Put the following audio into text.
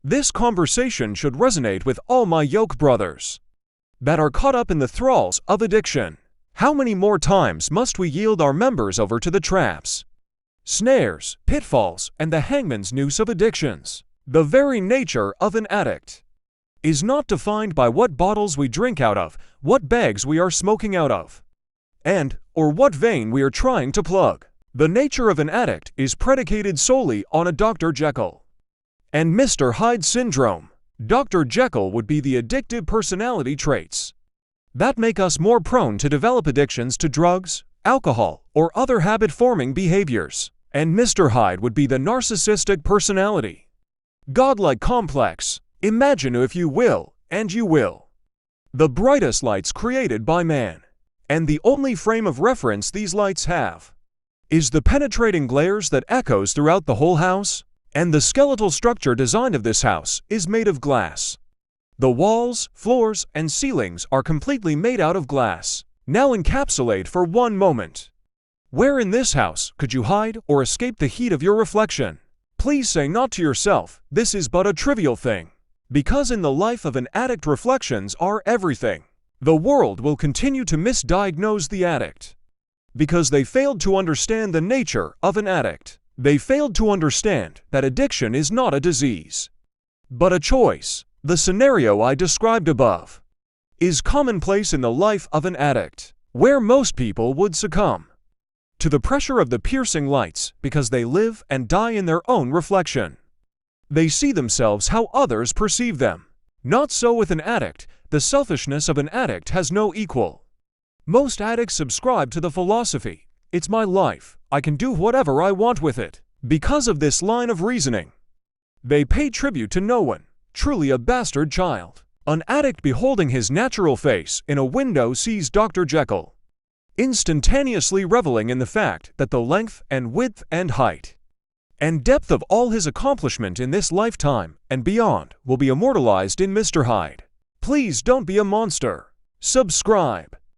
This conversation should resonate with all my yoke brothers that are caught up in the thralls of addiction. How many more times must we yield our members over to the traps, snares, pitfalls, and the hangman's noose of addictions? The very nature of an addict is not defined by what bottles we drink out of, what bags we are smoking out of, or what vein we are trying to plug. The nature of an addict is predicated solely on a Dr. Jekyll and Mr. Hyde syndrome. Dr. Jekyll would be the addictive personality traits that make us more prone to develop addictions to drugs, alcohol, or other habit-forming behaviors. And Mr. Hyde would be the narcissistic personality, godlike complex. Imagine, if you will, and you will, the brightest lights created by man. And the only frame of reference these lights have is the penetrating glares that echoes throughout the whole house. And the skeletal structure design of this house is made of glass. The walls, floors, and ceilings are completely made out of glass. Now encapsulate for one moment. Where in this house could you hide or escape the heat of your reflection? Please say not to yourself, this is but a trivial thing. Because in the life of an addict, reflections are everything. The world will continue to misdiagnose the addict because they failed to understand the nature of an addict. They failed to understand that addiction is not a disease, but a choice. The scenario I described above is commonplace in the life of an addict, where most people would succumb to the pressure of the piercing lights because they live and die in their own reflection. They see themselves how others perceive them. Not so with an addict. The selfishness of an addict has no equal. Most addicts subscribe to the philosophy, "It's my life, I can do whatever I want with it." Because of this line of reasoning, they pay tribute to no one, truly a bastard child. An addict beholding his natural face in a window sees Dr. Jekyll, instantaneously reveling in the fact that the length and width and height and depth of all his accomplishment in this lifetime and beyond will be immortalized in Mr. Hyde. Please don't be a monster. Subscribe.